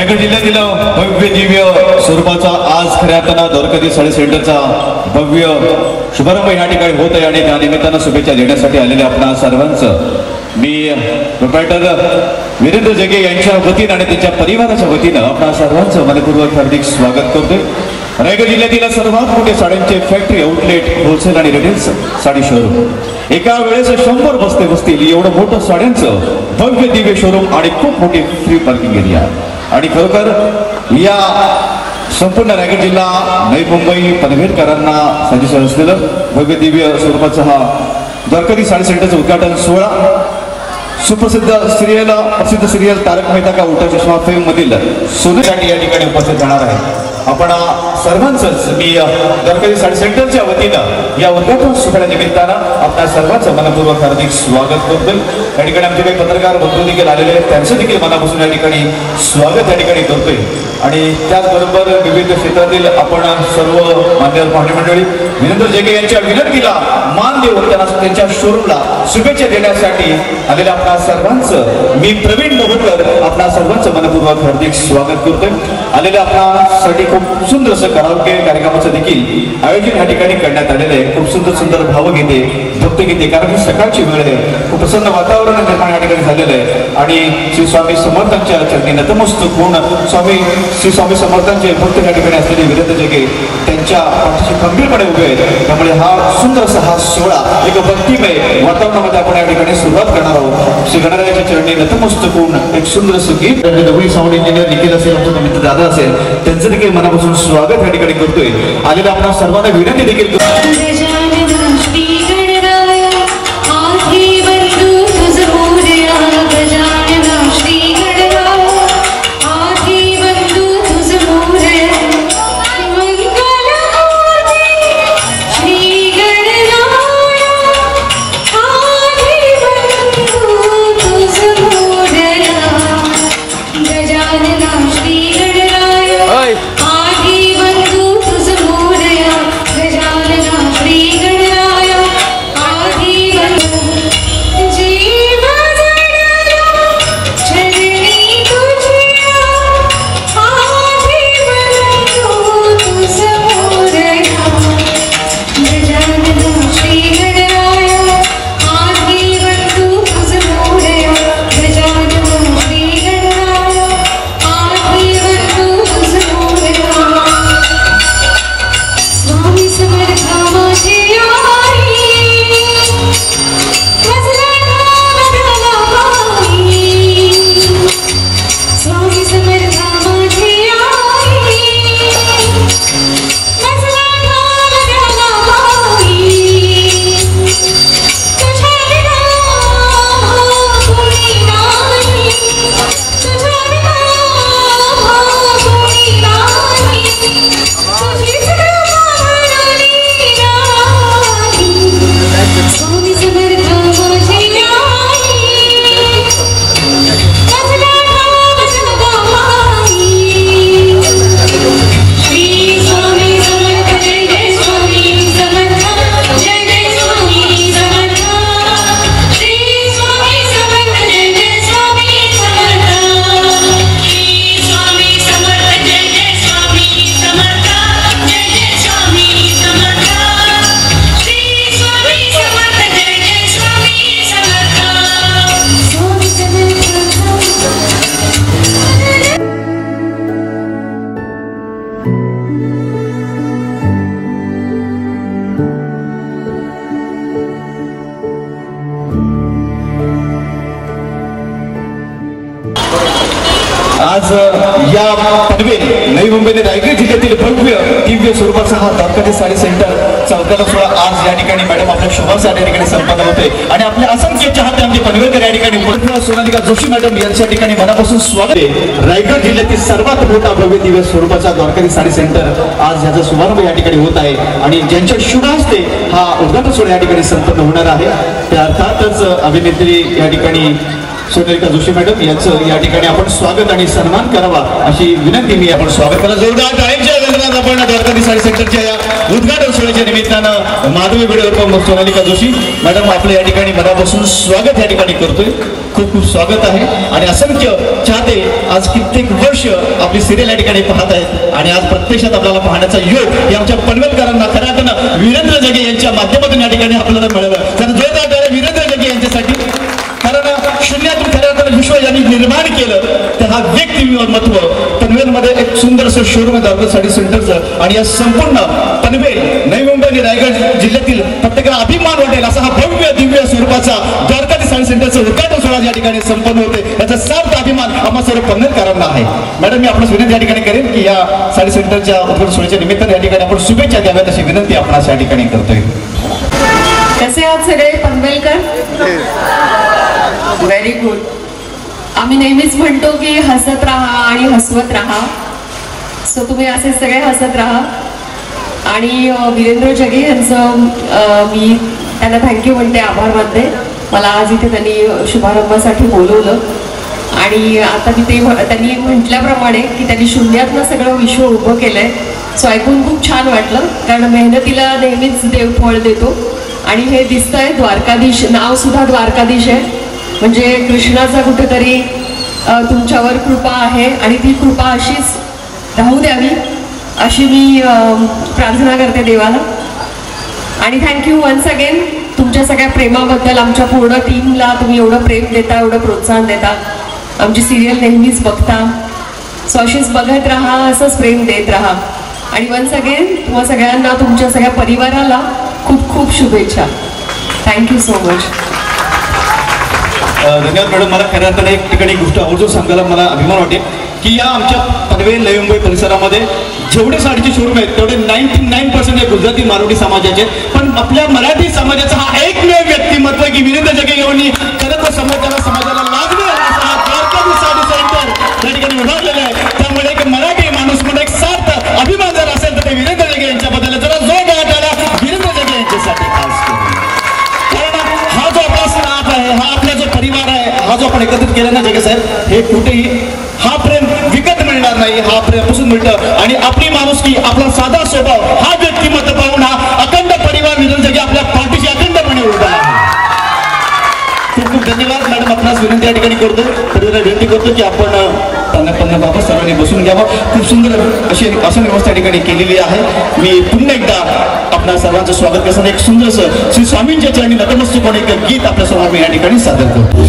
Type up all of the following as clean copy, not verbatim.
रायगड जिल्ह्यातील भव्य दिव्य स्वरूपाचा आज खऱ्या अर्थानं द्वारकाधी साडी सेंटरचा भव्य शुभारंभ या ठिकाणी होत आहे आणि त्या निमित्तानं शुभेच्छा देण्यासाठी आलेले आपणा सर्वांचं मी प्रोप्रायटर वीरेंद्र जगे यांच्या वतीनं आणि त्यांच्या परिवाराच्या वतीनं आपणा सर्वांचं मनपूर्वक हार्दिक स्वागत करतोय। रायगड जिल्ह्यातील सर्वात मोठे साड्यांचे फॅक्टरी आउटलेट होलसेल आणि रिटेल साडी शोरूम एका वेळेस 100 बसते बसतील एवढं मोठं साड्यांचं भव्य दिव्य शोरूम आणि खूप मोठी फ्री पार्किंग एरिया आणि खरोखर या संपूर्ण रायगड जिल्हा नवी मुंबई पनवेलकरांना साजेसं असलेलं भव्य दिव्य स्वरूपाचा हा द्वारकाधी साडी सेंटरचं उद्घाटन सोहळा प्रसिद्ध सिरियल तारक मेहता का उल्टा चष्मा फेम मधील सोनू या ठिकाणी उपस्थित राहणार आहे। आपण सर्वांचंच मी द्वारकाधी साडी सेंटरच्या वतीनं या उद्घाटन सोहळ्या निमित्तानं आपल्या सर्वांचं मनपूर्वक हार्दिक स्वागत करतोय। या ठिकाणी आमचे काही पत्रकार बंधू देखील आलेले आहेत, त्यांचं देखील मनापासून या ठिकाणी स्वागत या ठिकाणी करतोय आणि त्याचबरोबर विविध क्षेत्रातील आपण सर्व मान्यवर पाहुणे मंडळी वीरेंद्र जगे यांच्या विनंतीला मान देऊन त्यांच्या शोरूमला शुभेच्छा देण्यासाठी आलेल्या आपल्या सर्वांचं मी प्रवीण मोहकर आपल्या सर्वांचं मनपूर्वक हार्दिक स्वागत करतोय। आलेल्या आपल्यासाठी खूप सुंदर असं कराओके कार्यक्रमाचं देखील आयोजन या ठिकाणी करण्यात आलेलं आहे। खूप सुंदर सुंदर भावगीते भक्तगीते कारण सकाळची वेळ आहे, खूप प्रसन्न वातावरण निर्माण या ठिकाणी झालेलं आहे आणि श्री स्वामी समर्थांच्या चरणी नतमस्तक होऊन श्री स्वामी समर्थांचे भक्त या ठिकाणी असलेले वीरेंद्र जगे त्यांच्या पाठीशी खंबीरपणे उभे आहेत। त्यामुळे हा सुंदर असा हा सोहळा एक भक्तिमय वातावरणामध्ये आपण या ठिकाणी सुरुवात करणार आहोत। श्री गणरायाच्या चरणी नतमस्तक होऊन एक सुंदर असं गीत नवीन साऊंड इंजिनियर निखिल असेल, आमचा मित्र दादा असेल, त्यांचं देखील मनापासून स्वागत या ठिकाणी करतोय। आलेल्या आपण सर्वांना विनंती देखील आज या पनवेल नवी मुंबई रायगड जिल्ह्यातील भव्य दिव्य स्वरूपाचा हा द्वारकाधी साडी सेंटरचा उद्घाटन सोहळा आज या ठिकाणी मॅडम आपल्या शुभासाठी या ठिकाणी संपन्न होते आणि आपल्या असंख्य चाहते आमचे पनवेलकर या ठिकाणी सोनालिका जोशी मॅडम यांच्या ठिकाणी मनापासून स्वागत आहे। रायगड जिल्ह्यातील सर्वात मोठा भव्य दिव्य स्वरूपाचा द्वारकाधी साडी सेंटर आज याचा शुभारंभ या ठिकाणी होत आहे आणि ज्यांच्या शुभ हस्ते हा उद्घाटन सोहळा या ठिकाणी संपन्न होणार आहे त्या अर्थातच अभिनेत्री या ठिकाणी सोनेलिका जोशी मॅडम यांचं या ठिकाणी आपण स्वागत आणि सन्मान करावा अशी विनंती मी आपण स्वागत करा. जोरदार टाळ्यांच्या गजरात आपण द्वारकाधी साडी सेंटरच्या या उद्घाटन सोहळ्याच्या निमित्तानं माधवी व्हिडिओ सोनालिका जोशी मॅडम आपलं या ठिकाणी मनापासून स्वागत या ठिकाणी करतोय. खूप खूप स्वागत आहे. आणि असंख्य चाहते आज कित्येक वर्ष आपली सिरियल या ठिकाणी पाहत आहेत आणि आज प्रत्यक्षात आपल्याला पाहण्याचा योग हे आमच्या पनवेलकरांना खऱ्या अर्थानं वीरेंद्र जगे यांच्या माध्यमातून या ठिकाणी आपल्याला मिळालं. तर जोरदार टाळ्या वीरेंद्र जगे यांच्यासाठी. कारण शून्यातून खऱ्या अर्थानं विश्व यांनी निर्माण केलं तर हा व्यक्तिमत्व पनवेलमध्ये एक सुंदरसं शोरूम आहे द्वारका साडी सेंटरचं. आणि या संपूर्ण पनवेल नवी मुंबई आणि रायगड जिल्ह्यातील प्रत्येकाला अभिमान वाटेल असा हा भव्य दिव्य स्वरूपाचा द्वारकाधी साडी सेंटरचं उद्घाटन सोहळा या ठिकाणी संपन्न होते. याचा सार्थ अभिमान आम्हा सर्व पनवेलकरांना आहे. मॅडम मी आपणास विनंती या ठिकाणी करेन की या साडी सेंटरच्या उद्घाटन सोहळ्याच्या निमित्ताने या ठिकाणी आपण शुभेच्छा द्याव्यात अशी विनंती आपणास या ठिकाणी करतोय. कसे आहात सगळे पनवेलकर? Very good. आम्ही नेहमीच म्हणतो की हसत राहा आणि हसवत राहा. सो तुम्ही असे सगळे हसत राहा. आणि वीरेंद्र जगे यांचं मी त्यांना थँक्यू म्हणते, आभार मानते. मला आज इथे त्यांनी शुभारंभासाठी बोलवलं आणि आता मी त्यांनी म्हटल्याप्रमाणे की त्यांनी शून्यातनं सगळं विश्व उभं केलंय. सो ऐकून खूप छान वाटलं. कारण मेहनतीला नेहमीच देव फळ देतो. आणि हे दिसतंय द्वारकाधीश, नाव सुद्धा द्वारकाधीश आहे. म्हणजे कृष्णाचा कुठेतरी तुमच्यावर कृपा आहे आणि ती कृपा अशीच राहू द्यावी अशी मी प्रार्थना करते देवाला. आणि थँक्यू वन्स अगेन तुमच्या सगळ्या प्रेमाबद्दल. आमच्या पूर्ण टीमला तुम्ही एवढं प्रेम देता, एवढं प्रोत्साहन देता. आमची सिरियल नेहमीच बघता. सो अशीच बघत राहा, असंच प्रेम देत राहा. आणि वन्स अगेन तुम्हा सगळ्यांना, तुमच्या सगळ्या परिवाराला खूप खूप शुभेच्छा. Thank you so much. धन्यवाद मॅडम. मला खऱ्या अर्थाने एक ठिकाणी गोष्ट आवर्जून सांगायला मला अभिमान वाटेल की या आमच्या पनवेल नवी मुंबई परिसरामध्ये जेवढे साडीचे शोरूम आहेत तेवढे 99% हे गुजराती मारवाडी समाजाचे. पण आपल्या मराठी समाजाचा हा एकमेव व्यक्तिमत्व की वीरेंद्र जगे यांनी खरं तर समाजाला लागलं असा हा द्वारकाधी साडी सेंटर या ठिकाणी उभारलेलं आहे. त्यामुळे एक मराठी माणूस म्हणून एक सार्थ अभिमान जर असेल तर ते वीरेंद्र जगे यांच्याबद्दल जरा जोरदार टाळ्या वीरेंद्र जगे यांच्यासाठी खास करून. कारण हा जो आपला स्टाफ आहे, हा आपला जो परिवार आहे, हा जो आपण एकत्रित केला ना जगे साहेब, हे कुठेही हा प्रेम विकत मिळणार नाही. हा प्रेमापासून मिळतं. आणि आपली माणुसकी, आपला साधा स्वभाव, हा व्यक्तिमत्व पाहून हा अखंड परिवार वीरेंद्र जगे आपल्या पाठीशी अखंडपणे उभा आहे. खूप खूप धन्यवाद मॅडम. आपणास विनंती या ठिकाणी करतो, परिवाराला विनंती करतो की आपण बाबा सर्वांनी बसून घ्यावं. खूप सुंदर अशी आसन व्यवस्था या ठिकाणी केलेली आहे. मी पुन्हा एकदा आपल्या सर्वांचं स्वागत करताना एक सुंदरसं श्री स्वामींच्या चरणी नतमस्तक होऊन एक गीत आपल्यासमोर मी या ठिकाणी सादर करतो.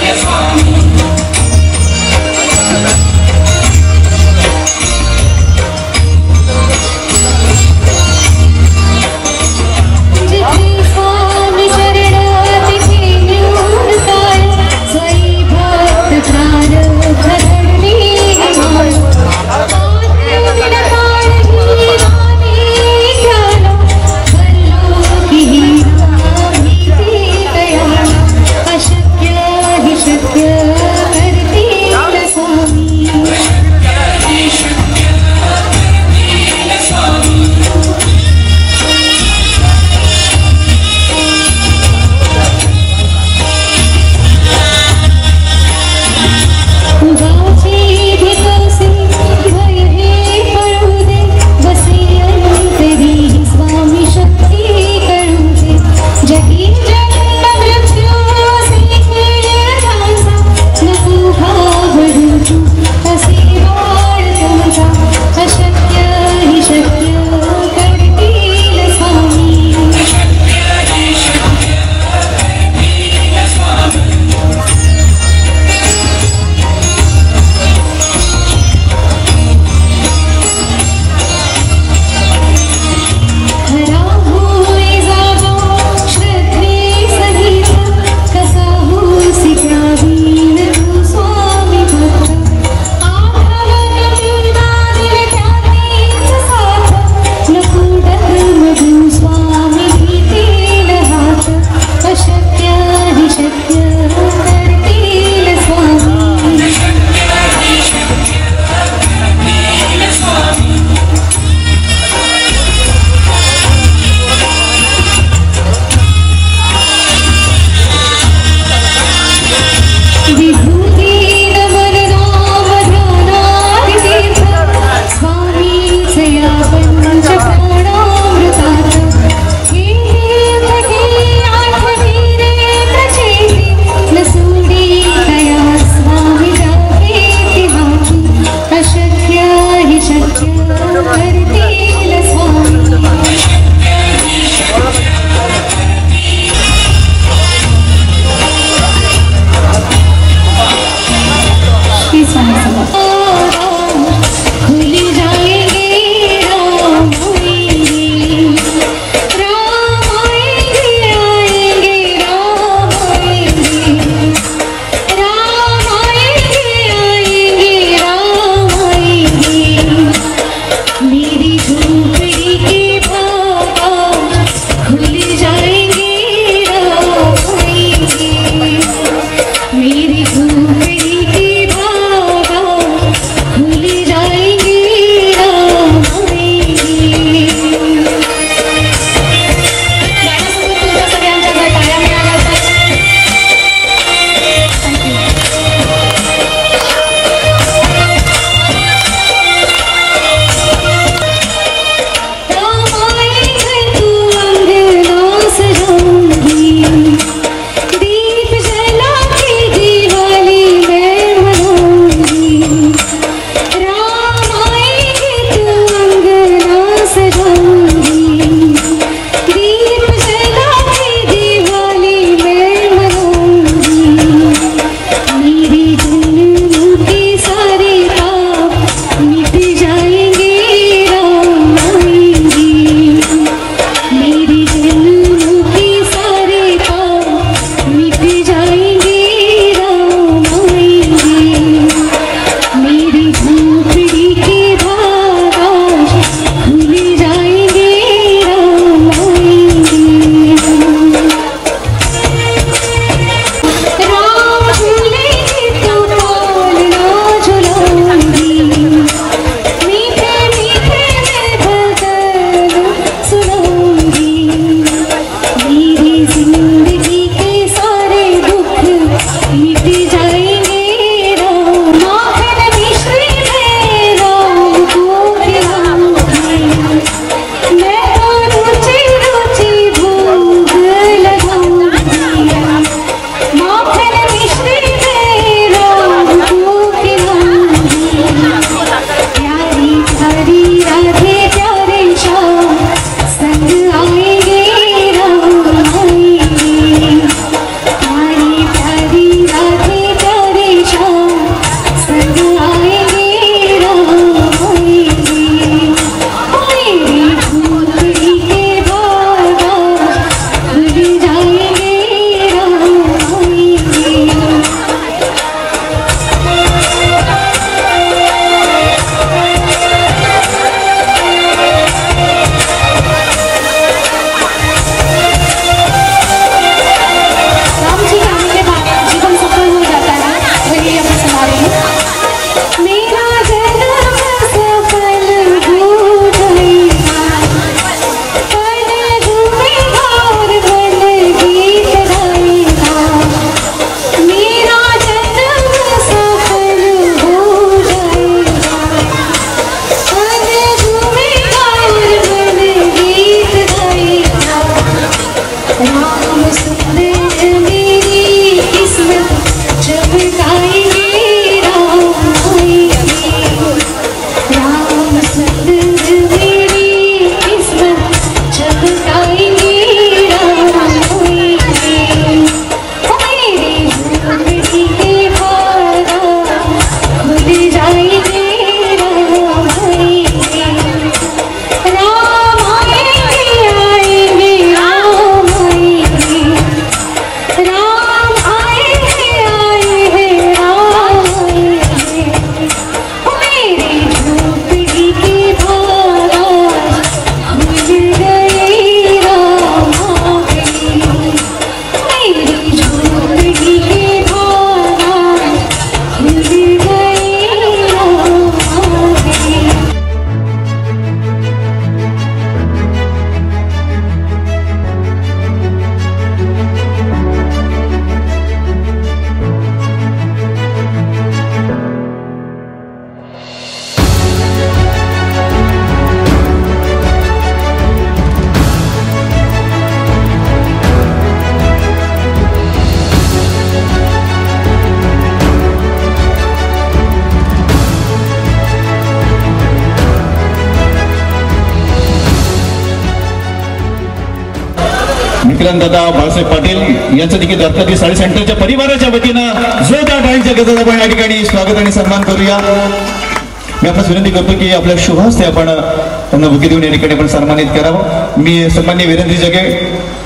Yes, विक्रांत दादा बाळासाहेब पाटील यांचं देखील द्वारकाधी साडी सेंटरच्या परिवाराच्या वतीनं जोरदार टाळ्यांच्या गजरात आपण या ठिकाणी स्वागत आणि सन्मान करूया. मी आपल्यास विनंती करतो की आपल्या शुभ हस्ते आपण त्यांना बुके देऊन या ठिकाणी आपण सन्मानित करावं. मी सन्मान्य वीरेंद्र जगे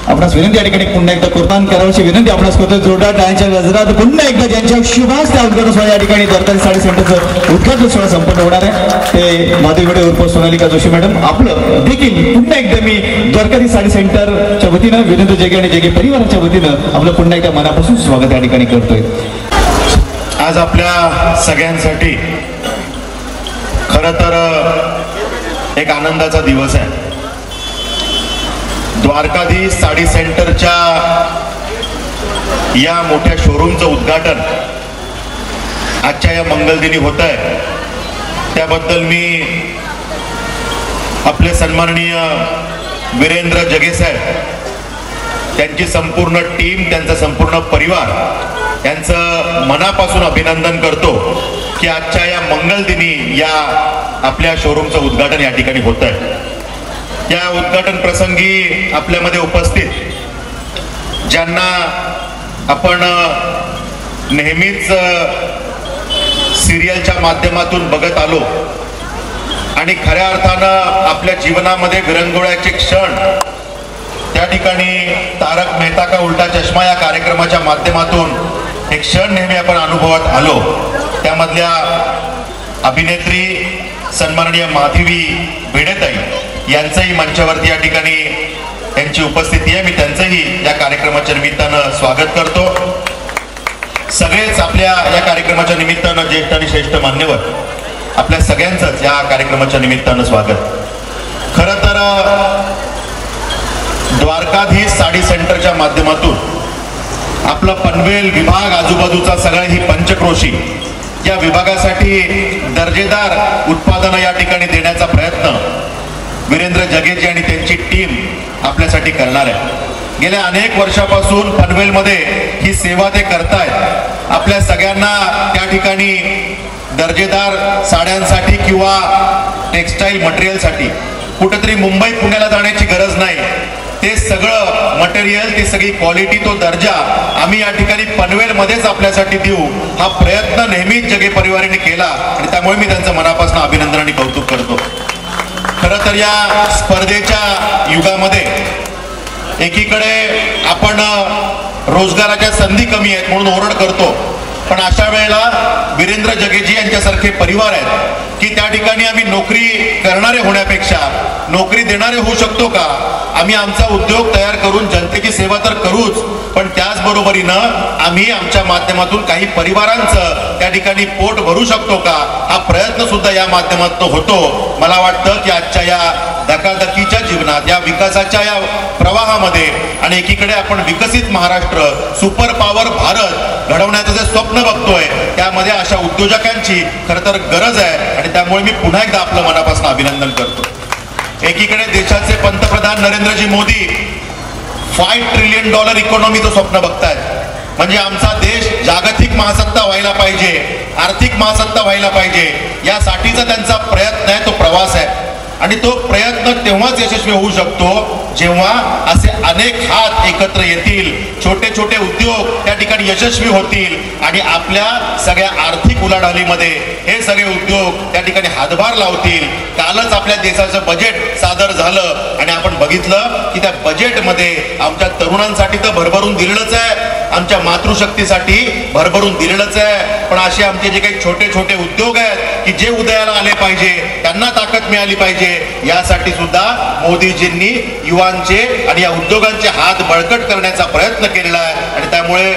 आपणास विनंती या ठिकाणी पुन्हा एकदा कुर्बान करावयाची विनंती आपणास करतो. जोरदार टाळ्यांच्या गजरात पुन्हा एकदा ज्यांच्या शुभ हस्ते उद्घाटन सोहळा या ठिकाणी द्वारकाधी साडी सेंटरचं उद्घाटन सोहळा संपन्न होणार आहे ते माधवी वेडे उर्फ सोनालिका जोशी मॅडम आपलं देखील पुन्हा एकदा मी द्वारकाधी साडी सेंटरच्या वतीनं वीरेंद्र जगे आणि जगे परिवाराच्या वतीनं आपलं पुन्हा एकदा मनापासून स्वागत या ठिकाणी करतोय. आज आपल्या सगळ्यांसाठी खरं तर एक आनंदाचा दिवस आहे. द्वारकाधीश साडी सेंटरच्या या मोठ्या शोरूमचं उद्घाटन आजच्या या मंगलदिनी होत आहे. त्याबद्दल मी आपले सन्माननीय वीरेंद्र जगे साहेब त्यांची संपूर्ण टीम त्यांचा संपूर्ण परिवार यांचं मनापासून अभिनंदन करतो की आजच्या या मंगलदिनी या आपल्या शोरूमचं उद्घाटन या ठिकाणी होत आहे. या उद्घाटन प्रसंगी आपल्यामध्ये उपस्थित ज्यांना आपण नेहमीच सिरियलच्या माध्यमातून बघत आलो आणि खऱ्या अर्थानं आपल्या जीवनामध्ये विरंगुळ्याचे क्षण त्या ठिकाणी तारक मेहता का उलटा चष्मा या कार्यक्रमाच्या माध्यमातून एक क्षण नेहमी आपण अनुभवत आलो. त्यामधल्या अभिनेत्री सन्माननीय माधवी भेडेताई यांचंही मंचावरती या ठिकाणी यांची उपस्थिती आहे. मी त्यांचंही या कार्यक्रमाच्या निमित्तानं स्वागत करतो. सगळेच आपल्या या कार्यक्रमाच्या निमित्तानं ज्येष्ठ आणि श्रेष्ठ मान्यवर आपल्या सगळ्यांचंच या कार्यक्रमाच्या निमित्तानं स्वागत. खरं तर द्वारकाधीश साडी सेंटरच्या माध्यमातून आपलं पनवेल विभाग आजूबाजूचा सगळा ही पंचक्रोशी या विभागासाठी दर्जेदार उत्पादनं या ठिकाणी देण्याचा प्रयत्न वीरेंद्र जगेजी आणि त्यांची टीम आपल्यासाठी करणार आहे. गेल्या अनेक वर्षापासून पनवेलमध्ये ही सेवा ते करतायत. आपल्या सगळ्यांना त्या ठिकाणी दर्जेदार साड्यांसाठी किंवा टेक्स्टाईल मटेरियलसाठी कुठेतरी मुंबई पुण्याला जाण्याची गरज नाही. ते सगळं मटेरियल ती सगळी क्वालिटी तो दर्जा आम्ही या ठिकाणी पनवेलमध्येच आपल्यासाठी देऊ हा प्रयत्न नेहमीच जगे परिवाराने केला आणि त्यामुळे मी त्यांचं मनापासून अभिनंदन आणि कौतुक करतो. खरं तर या स्पर्धेच्या युगामध्ये एकीकडे आपण रोजगाराच्या संधी कमी आहेत म्हणून ओरड करतो, पण अशा वेळेला वीरेंद्र जगेजी यांच्यासारखे परिवार आहेत की त्या ठिकाणी आम्ही नोकरी करणारे होण्यापेक्षा नोकरी देणारे होऊ शकतो का. आम्ही आमचा उद्योग तयार करून जनतेची सेवा तर करूच, पण त्याचबरोबरीनं आम्ही आमच्या माध्यमातून काही परिवारांचं त्या ठिकाणी पोट भरू शकतो का हा प्रयत्न सुद्धा या माध्यमातून होतो. मला वाटतं की आजच्या या धकाधकीच्या जीवनात या विकासाच्या या प्रवाहामध्ये आणि एकीकडे आपण विकसित महाराष्ट्र सुपर पॉवर भारत घडवण्याचं जे स्वप्न बघतोय त्यामध्ये अशा उद्योजकांची खरं तर गरज आहे आणि त्यामुळे मी पुन्हा एकदा आपलं मनापासून अभिनंदन करतो. एकीकडे देशाचे पंतप्रधान नरेंद्रजी मोदी $5 ट्रिलियन इकॉनॉमीचं स्वप्न बघतायत. म्हणजे आमचा देश जागतिक महासत्ता व्हायला पाहिजे, आर्थिक महासत्ता व्हायला पाहिजे यासाठीचा त्यांचा प्रयत्न आहे, तो प्रवास आहे. आणि तो प्रयत्न तेव्हाच यशस्वी होऊ शकतो जेव्हा असे अनेक हात एकत्र येतील, छोटे छोटे उद्योग त्या ठिकाणी यशस्वी होतील आणि आपल्या सगळ्या आर्थिक उलाढालीमध्ये हे सगळे उद्योग त्या ठिकाणी हातभार लावतील. कालच आपल्या देशाचं बजेट सादर झालं आणि आपण बघितलं की त्या बजेटमध्ये आमच्या तरुणांसाठी तर भरभरून दिलेलंच आहे, आमच्या मातृशक्तीसाठी भरभरून दिलेलंच आहे, पण असे आमचे जे काही छोटे छोटे उद्योग आहेत की जे उदयाला आले पाहिजे, त्यांना ताकद मिळाली पाहिजे, यासाठी सुद्धा मोदीजींनी युवांचे आणि या उद्योगांचे हात बळकट करण्याचा प्रयत्न केलेला आहे. आणि त्यामुळे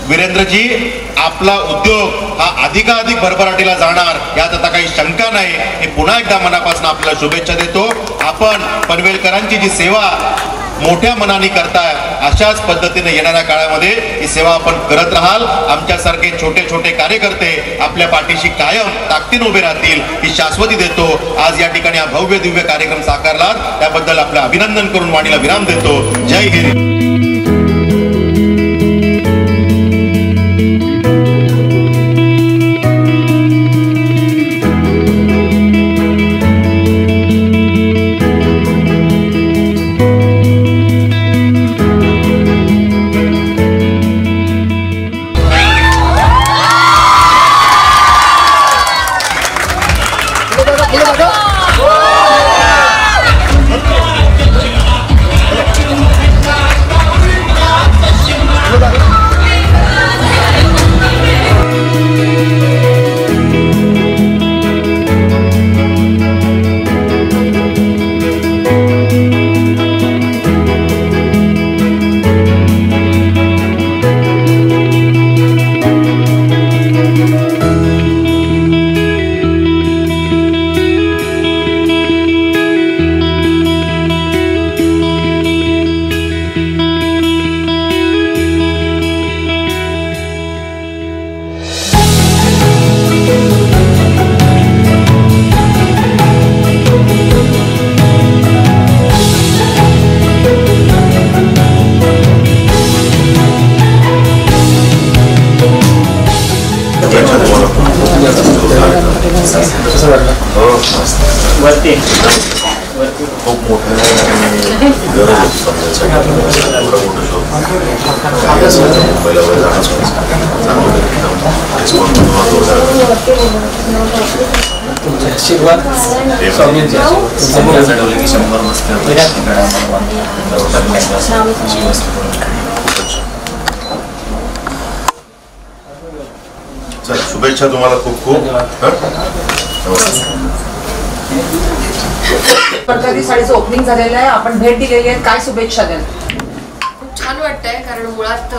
वीरेंद्रजी आपला उद्योग हा अधिकाधिक भरभराटीला जाणार यात आता काही शंका नाही. मी पुन्हा एकदा मनापासून आपल्याला शुभेच्छा देतो. आपण पनवेलकरांची जी सेवा मोठ्या मनाने करताय अशाच पद्धतीने येणाऱ्या काळामध्ये ही सेवा आपण करत राहाल. आमच्यासारखे छोटे छोटे कार्यकर्ते आपल्या पाठीशी कायम ताकदीने उभे राहतील ही शाश्वती देतो. आज या ठिकाणी हा भव्य दिव्य कार्यक्रम साकारला त्याबद्दल आपलं अभिनंदन करून वाणीला विराम देतो. जय हिंद. मोठं गरज होती समजायचं एवढा मोठं शो मुंबईला वगैरे जाणंच आशीर्वाद ठरवलं की 100 मस्त चल शुभेच्छा तुम्हाला खूप खूप. सरकारी साडीचं ओपनिंग झालेलं आहे, आपण भेट दिलेली आहे, काय शुभेच्छा द्याल? खूप छान वाटतंय कारण मुळात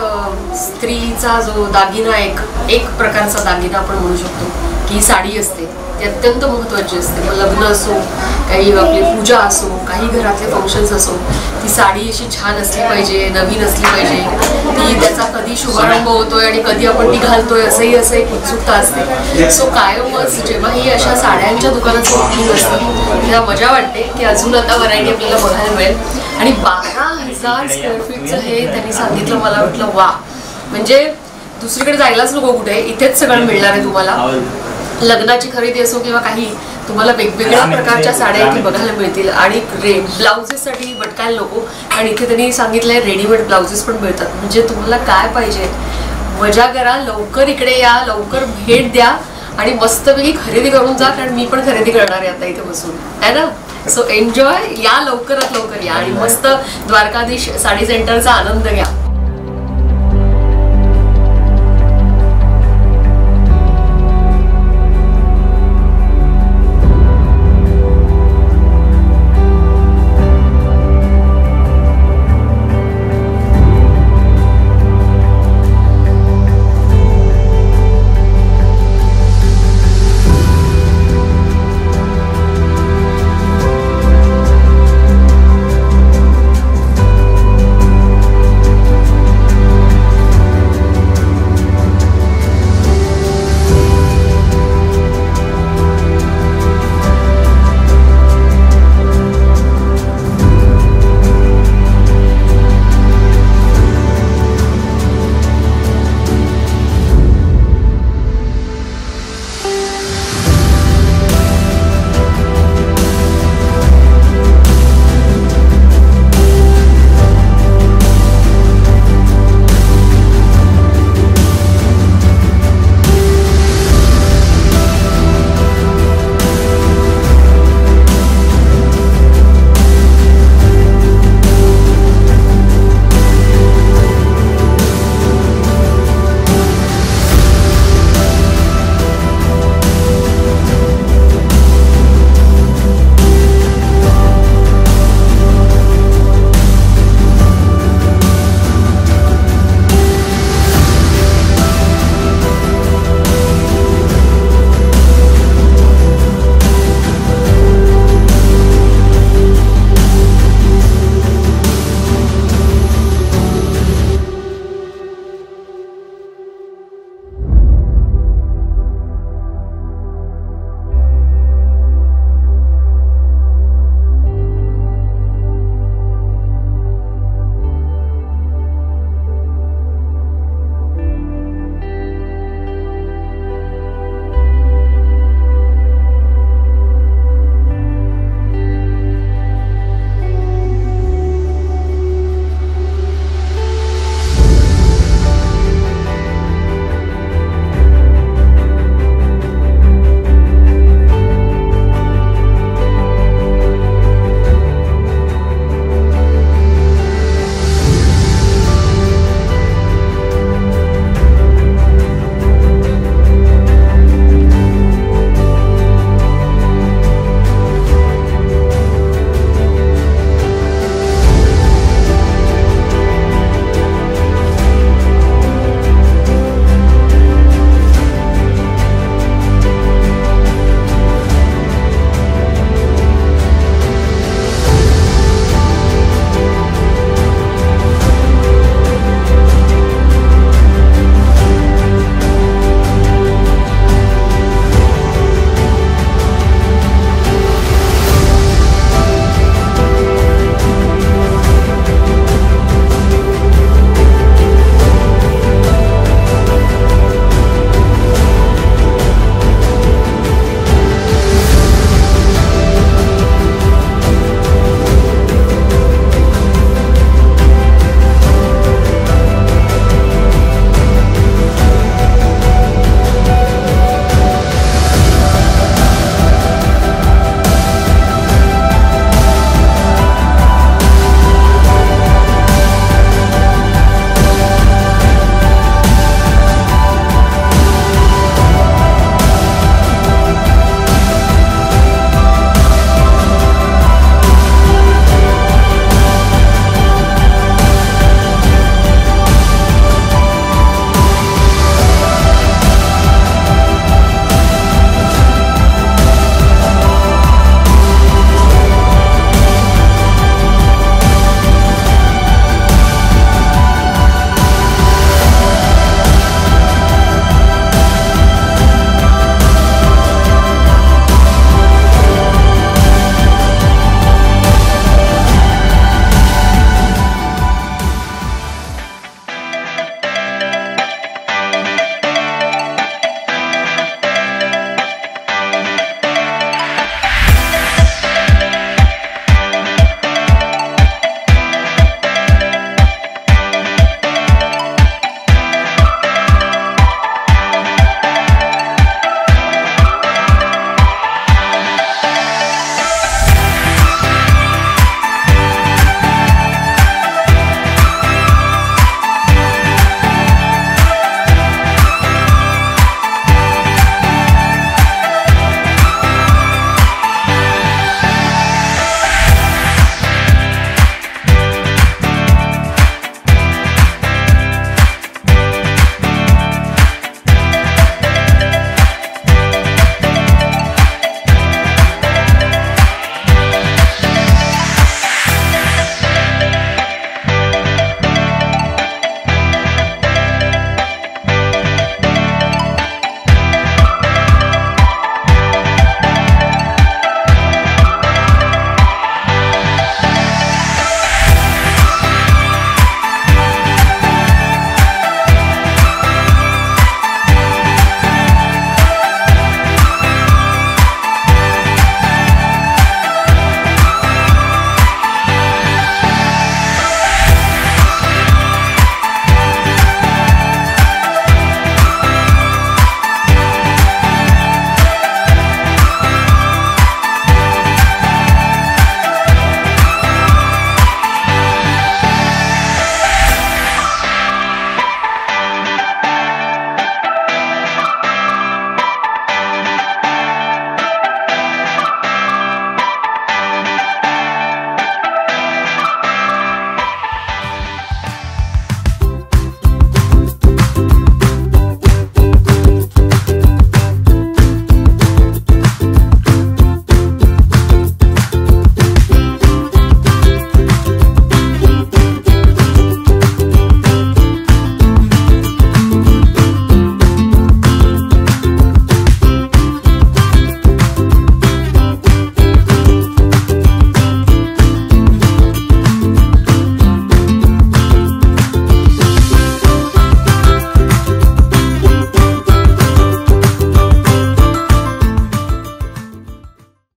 स्त्रीचा जो दागिना एक प्रकारचा दागिना आपण म्हणू शकतो की साडी असते ती अत्यंत महत्त्वाची असते. मग लग्न असो, काही आपली पूजा असो, काही घरातले फंक्शन्स असो, ती साडी अशी छान असली पाहिजे, नवीन असली पाहिजे. ती त्याचा कधी शुभारंभ होतोय आणि कधी आपण ती घालतोय असं एक उत्सुकता असते. सो कायमच जेव्हाही अशा साड्यांच्या दुकानाचं ओपनिंग असतं तेव्हा मजा वाटते की अजून आता व्हरायटी आपल्याला बघायला मिळेल. आणि 12,000 स्क्वेअर फीटचं हे त्यांनी सांगितलं, मला वाटलं वा, म्हणजे दुसरीकडे जायलाच नको कुठे, इथेच सगळं मिळणार आहे तुम्हाला. लग्नाची खरेदी असो किंवा काही, तुम्हाला वेगवेगळ्या प्रकारच्या साड्या इथे बघायला मिळतील. आणि ब्लाउजेससाठी भटकायला नको, आणि इथे त्यांनी सांगितलंय रेडीमेड ब्लाउजेस पण मिळतात. म्हणजे तुम्हाला काय पाहिजे मजा करा, लवकर इकडे या, लवकर भेट द्या आणि मस्तपैकी खरेदी करून जा. कारण मी पण खरेदी करणार आहे आता इथे बसून, आहे ना. सो एन्जॉय, या लवकरात लवकर या आणि मस्त द्वारकाधीश साडी सेंटरचा आनंद घ्या.